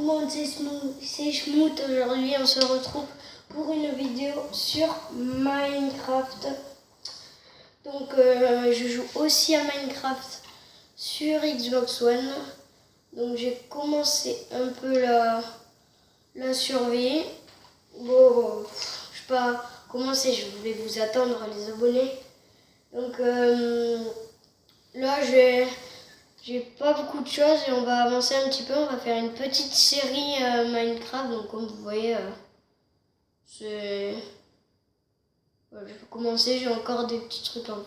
Comment c'est Schmout. Aujourd'hui on se retrouve pour une vidéo sur Minecraft. Donc je joue aussi à Minecraft sur Xbox One. Donc j'ai commencé un peu la survie. Bon, je sais pas commencer, je voulais vous attendre les abonnés. Donc là j'ai pas beaucoup de choses et on va avancer un petit peu. On va faire une petite série Minecraft. Donc comme vous voyez, c'est... je vais commencer, j'ai encore des petits trucs en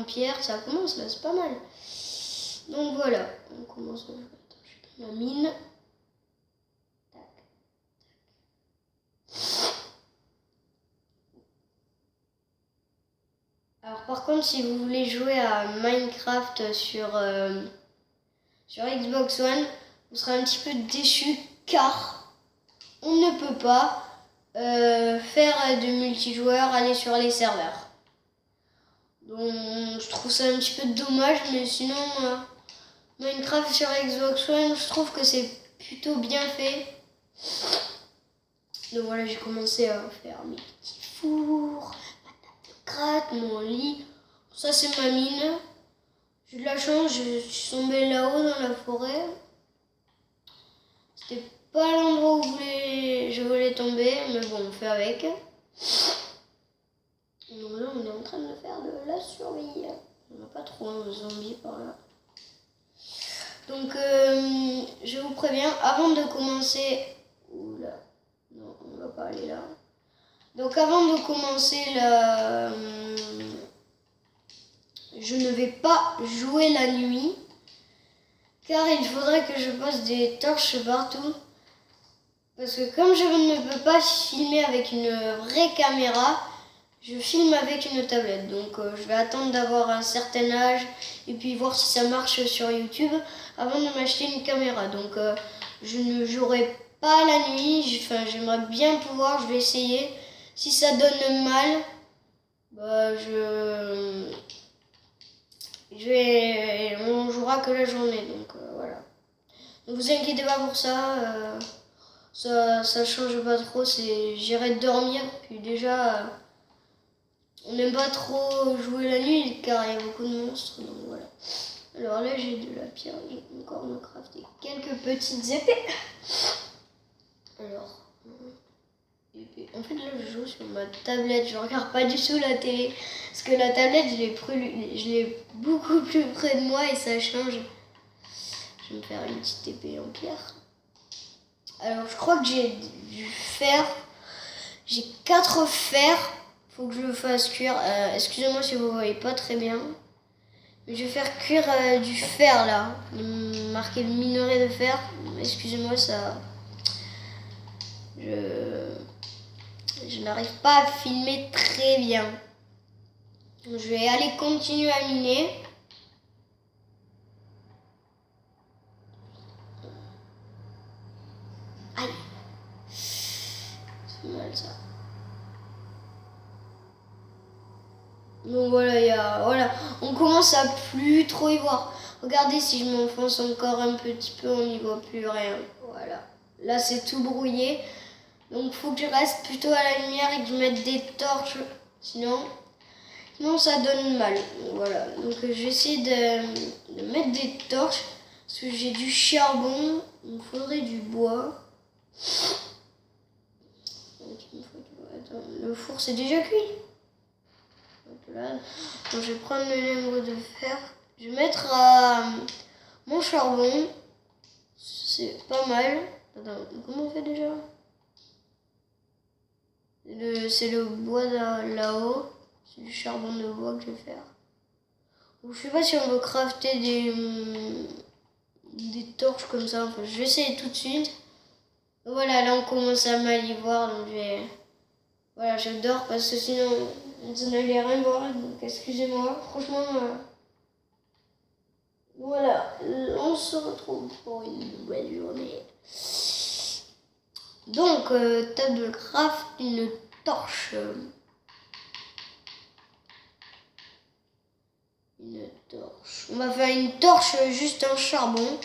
pierre. Ça commence là, c'est pas mal. Donc voilà, on commence. Attends, je suis dans la mine. Tac, tac. Alors par contre, si vous voulez jouer à Minecraft sur Xbox One, vous serez un petit peu déçus car on ne peut pas faire de multijoueur, aller sur les serveurs. Donc je trouve ça un petit peu dommage, mais sinon Minecraft sur Xbox One, je trouve que c'est plutôt bien fait. Donc voilà, j'ai commencé à faire mes petits fours, ma table de gratte, mon lit. Ça c'est ma mine. J'ai de la chance, je suis tombée là-haut dans la forêt. C'était pas l'endroit où je voulais tomber, mais bon, on fait avec. Donc là, on est en train de faire de la survie. On n'a pas trop de zombies par là. Donc, je vous préviens, avant de commencer... Oula, non, on va pas aller là. Donc, avant de commencer je ne vais pas jouer la nuit, car il faudrait que je passe des torches partout. Parce que comme je ne peux pas filmer avec une vraie caméra, je filme avec une tablette. Donc je vais attendre d'avoir un certain âge et puis voir si ça marche sur YouTube avant de m'acheter une caméra. Donc je ne jouerai pas la nuit. J'aimerais bien pouvoir, je vais essayer. Si ça donne mal, bah on jouera que la journée. Donc voilà. Ne vous inquiétez pas pour ça. Ça change pas trop, j'irai dormir, puis déjà on n'aime pas trop jouer la nuit car il y a beaucoup de monstres, donc voilà. Alors là j'ai de la pierre, j'ai encore me crafter quelques petites épées. Alors, épée. En fait là je joue sur ma tablette, je regarde pas du tout la télé, parce que la tablette je l'ai beaucoup plus près de moi et ça change. Je vais me faire une petite épée en pierre. Alors je crois que j'ai du fer. J'ai 4 fers. Faut que je le fasse cuire. Excusez-moi si vous voyez pas très bien. Mais je vais faire cuire du fer là. Marqué le minerai de fer. Excusez-moi ça. Je n'arrive pas à filmer très bien. Donc, je vais aller continuer à miner. Aïe. C'est mal ça. Donc voilà, on commence à plus trop y voir. Regardez, si je m'enfonce encore un petit peu, on n'y voit plus rien. Voilà. Là, c'est tout brouillé. Donc, il faut que je reste plutôt à la lumière et que je mette des torches. Sinon ça donne mal. Donc, voilà. Donc, je vais essayer de mettre des torches. Parce que j'ai du charbon. Il me faudrait du bois. Donc, attends, le four, c'est déjà cuit. Là. Donc, je vais prendre le lingot de fer. Je vais mettre mon charbon. C'est pas mal. Attends, comment on fait déjà? C'est le bois là-haut. C'est du charbon de bois que je vais faire. Donc, je sais pas si on veut crafter des torches comme ça. Enfin, je vais essayer tout de suite. Voilà, là on commence à mal y voir. Donc voilà, je dors parce que sinon vous n'allez rien voir. Donc excusez-moi. Franchement, voilà, on se retrouve pour une nouvelle journée. Donc, table de craft, une torche. Une torche. On va faire une torche juste en charbon.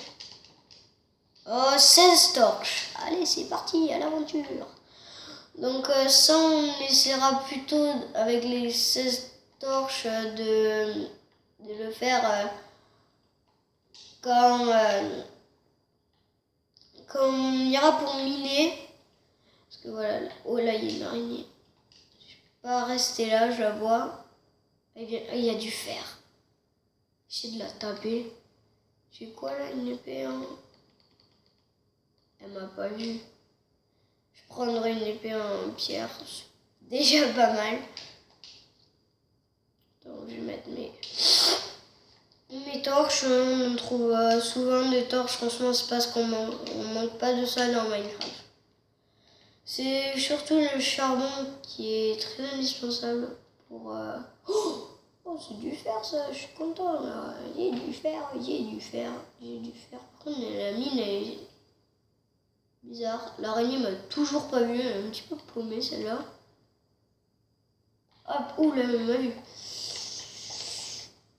Oh, 16 torches. Allez, c'est parti, à l'aventure. Donc ça, on essaiera plutôt avec les 16 torches de le faire quand on ira pour miner. Parce que voilà, oh là, il y a une araignée. Je peux pas rester là, je la vois. Il y a du fer. J'essaie de la taper. J'ai quoi là, une épée hein? Elle m'a pas vu. Je prendrai une épée en pierre. C'est déjà pas mal. Donc je vais mettre mes torches. On trouve souvent des torches. Franchement, c'est parce qu'on manque pas de ça dans Minecraft. C'est surtout le charbon qui est très indispensable pour... Oh, c'est du fer ça, je suis content là. J'ai du fer. Par contre, la mine est bizarre. L'araignée m'a toujours pas vu, elle est un petit peu paumée celle-là. Hop, ouh là, elle m'a vu.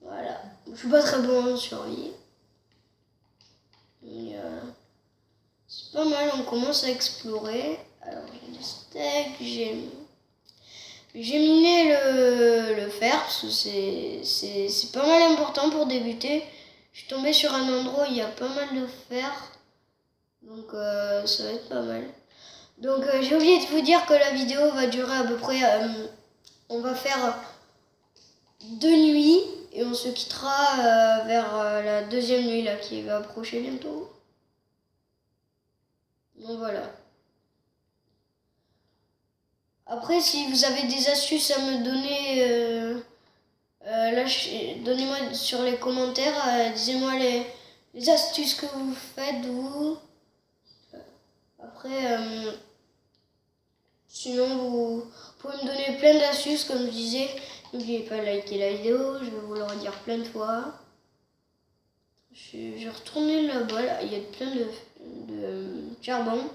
Voilà, je suis pas très bon en survie. C'est pas mal, on commence à explorer. Alors j'ai des steaks, j'ai miné le fer parce que c'est pas mal important pour débuter. Je suis tombée sur un endroit où il y a pas mal de fer. Donc ça va être pas mal. Donc j'ai oublié de vous dire que la vidéo va durer à peu près... on va faire 2 nuits et on se quittera vers la deuxième nuit là qui va approcher bientôt. Donc voilà. Après, si vous avez des astuces à me donner, donnez-moi sur les commentaires, disez-moi les astuces que vous faites, vous. Après, sinon, vous pouvez me donner plein d'astuces, comme je disais. N'oubliez pas de liker la vidéo, je vais vous le redire plein de fois. Je vais retourner là-bas, là. Il y a plein de charbon.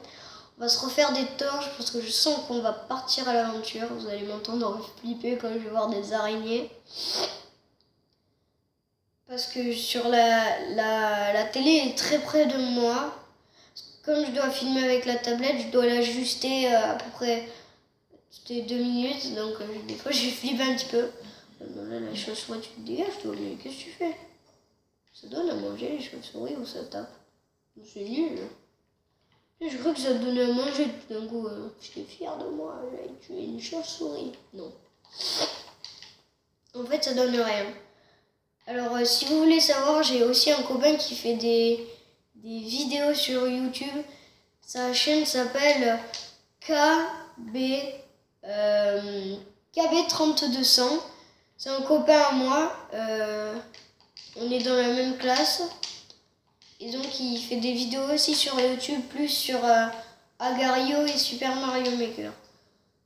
On va se refaire des torches parce que je sens qu'on va partir à l'aventure. Vous allez m'entendre flipper quand je vais voir des araignées. Parce que sur la télé est très près de moi. Comme je dois filmer avec la tablette, je dois l'ajuster à peu près toutes les 2 minutes. Donc des fois je flippe un petit peu. Là, la chauve-souris, tu te dégages toi, mais qu'est-ce que tu fais? Ça donne à manger les chauves-souris ou ça tape? C'est nul. Je crois que ça te donnait à manger tout d'un coup. J'étais fière de moi, j'avais tué une chauve-souris. Non. En fait, ça donne rien. Alors, si vous voulez savoir, j'ai aussi un copain qui fait des vidéos sur YouTube. Sa chaîne s'appelle KB3200. C'est un copain à moi. On est dans la même classe. Et donc il fait des vidéos aussi sur YouTube, plus sur Agario et Super Mario Maker.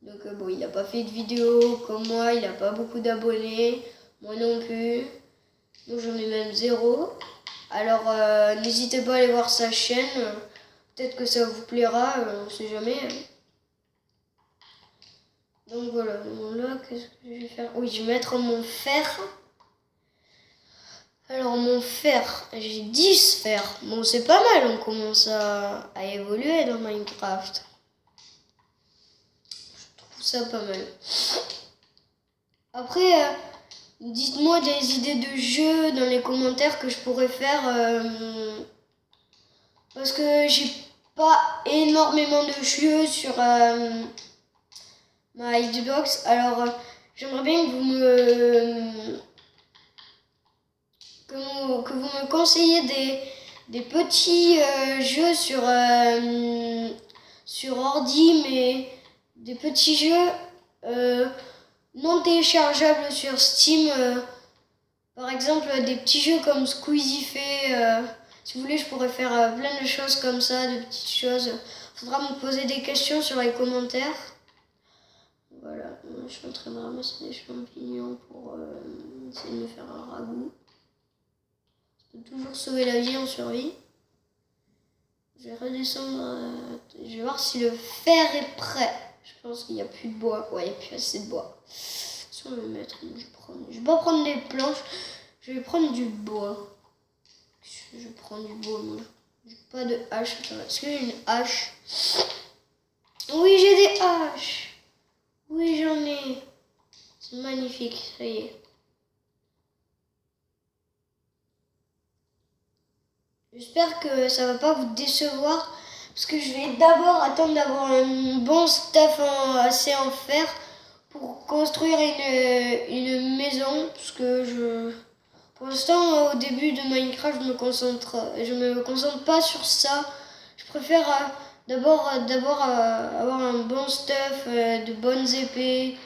Donc bon, il n'a pas fait de vidéo comme moi, il n'a pas beaucoup d'abonnés, moi non plus. Donc j'en ai même 0. Alors n'hésitez pas à aller voir sa chaîne, peut-être que ça vous plaira, on ne sait jamais. Donc voilà, bon, là qu'est-ce que je vais faire? Oui, je vais mettre mon fer. Alors mon fer, j'ai 10 fers. Bon, c'est pas mal, on commence à évoluer dans Minecraft. Je trouve ça pas mal. Après, dites-moi des idées de jeux dans les commentaires que je pourrais faire. Parce que j'ai pas énormément de jeux sur ma Xbox. Alors, j'aimerais bien que vous me conseillez des petits jeux sur ordi, mais des petits jeux non téléchargeables sur Steam. Par exemple, des petits jeux comme Squeezie fait. Si vous voulez, je pourrais faire plein de choses comme ça, de petites choses. Faudra me poser des questions sur les commentaires. Voilà, je suis en train de ramasser des champignons pour essayer de me faire un ragoût. Ça peut toujours sauver la vie en survie. Je vais redescendre, je vais voir si le fer est prêt. Je pense qu'il n'y a plus de bois. Ouais, il n'y a plus assez de bois. Si on va le mettre, je vais pas prendre des planches, je vais prendre du bois. Je prends du bois, moi. Je pas de hache. Est-ce que j'ai une hache? Oui, j'ai des haches. Oui, j'en ai. C'est magnifique, ça y est. J'espère que ça va pas vous décevoir. Parce que je vais d'abord attendre d'avoir un bon stuff assez en fer pour construire une maison. Parce que pour l'instant, au début de Minecraft, je me concentre pas sur ça. Je préfère d'abord avoir un bon stuff, de bonnes épées,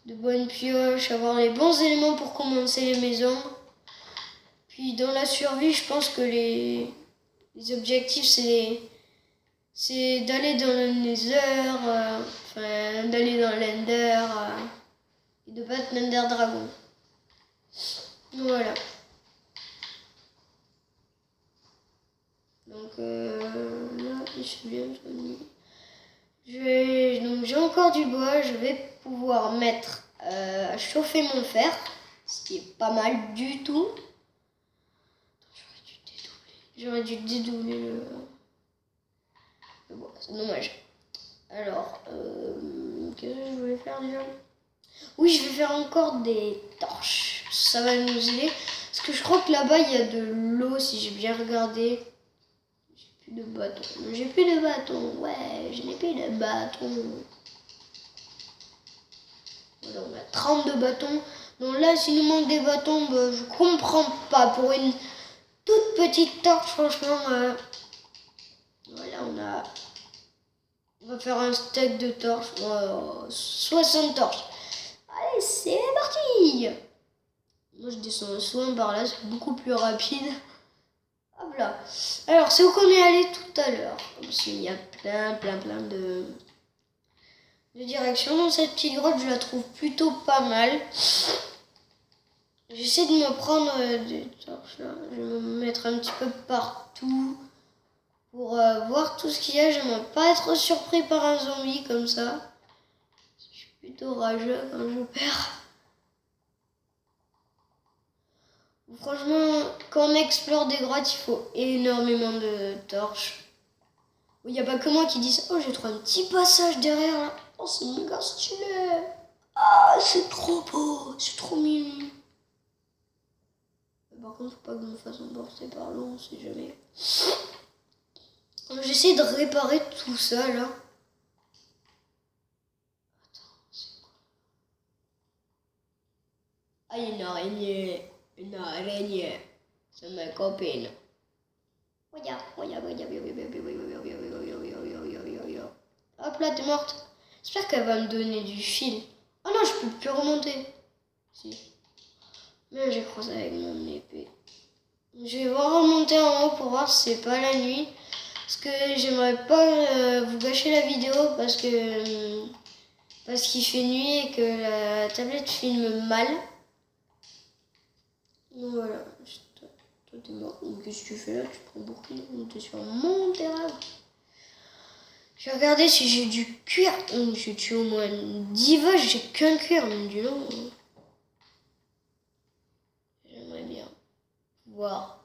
de bonnes pioches, avoir les bons éléments pour commencer les maisons. Puis dans la survie, je pense que les objectifs, c'est d'aller dans le Nether, d'aller dans l'Ender et de battre l'Ender Dragon. Voilà. Donc là, je suis bien soigné. Donc j'ai encore du bois, je vais pouvoir mettre à chauffer mon fer, ce qui est pas mal du tout. J'aurais dû dédoubler le bois, c'est dommage. Alors, qu'est-ce que je voulais faire déjà? Oui, je vais faire encore des torches. Ça va nous aider. Parce que je crois que là-bas, il y a de l'eau, si j'ai bien regardé. J'ai plus de bâton. J'ai plus de bâton. Ouais, je n'ai plus de bâton. Voilà, on a 32 bâtons. Donc là, s'il nous manque des bâtons, bah, je comprends pas. Pour une toute petite torche, franchement, voilà, on va faire un stack de torches. 60 torches. Allez, c'est parti! Moi, je descends soin par là, c'est beaucoup plus rapide. Hop là. Alors, c'est où qu'on est allé tout à l'heure? Parce qu'il y a plein de directions. Dans cette petite grotte, je la trouve plutôt pas mal. J'essaie de me prendre des torches là. Je vais me mettre un petit peu partout pour voir tout ce qu'il y a. J'aimerais pas être surpris par un zombie comme ça. Je suis plutôt rageux quand je perds. Franchement, quand on explore des grottes, il faut énormément de torches. Il n'y a pas que moi qui dis ça. Oh, j'ai trouvé un petit passage derrière là. Oh, c'est méga stylé. Ah, c'est trop beau. C'est trop mignon. Par contre, faut pas que je me fasse emporter par l'eau, on sait jamais. J'essaie de réparer tout ça là. Attends, c'est quoi? Ah, il y a une araignée. Une araignée. C'est ma copine. Hop là, t'es morte. J'espère qu'elle va me donner du fil. Oh non, je peux plus remonter. Si. Mais j'ai croisé avec mon épée. Je vais voir remonter en haut pour voir si c'est pas la nuit. Parce que j'aimerais pas vous gâcher la vidéo parce qu'il fait nuit et que la tablette filme mal. Donc voilà. Toi t'es mort. Qu'est-ce que tu fais là? Tu prends beaucoup de monter sur mon terrain. Je vais regarder si j'ai du cuir. J'ai tué au moins 10 vaches, j'ai qu'un cuir. Mais dis donc. J'aimerais bien voir.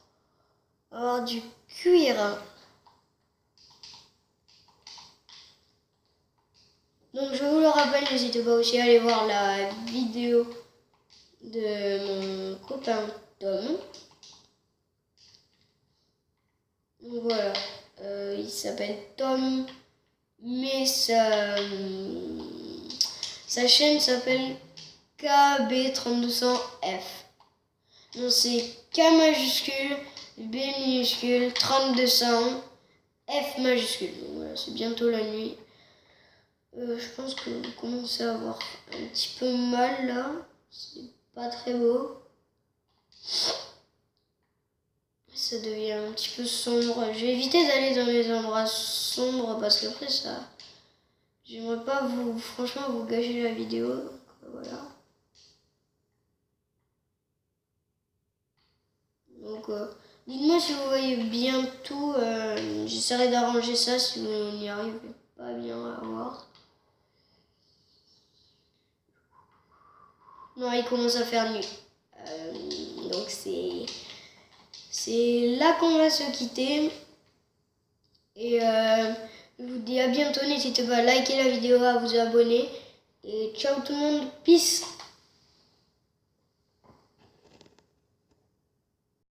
Avoir du cuir. Donc je vous le rappelle, n'hésitez pas aussi à aller voir la vidéo de mon copain Tom. Donc voilà, il s'appelle Tom, mais sa chaîne s'appelle KB3200F. Donc c'est K majuscule, B minuscule, 3200, F majuscule. Donc voilà, c'est bientôt la nuit. Je pense que vous commencez à avoir un petit peu mal là. C'est pas très beau. Ça devient un petit peu sombre. Je vais éviter d'aller dans les endroits sombres parce qu'après ça... J'aimerais pas franchement vous gâcher la vidéo. Donc voilà. Donc dites-moi si vous voyez bien tout. J'essaierai d'arranger ça si vous n'y arrivez pas bien à voir. Non, il commence à faire nuit. Donc c'est là qu'on va se quitter. Et je vous dis à bientôt. N'hésitez pas à liker la vidéo, à vous abonner. Et ciao tout le monde. Peace.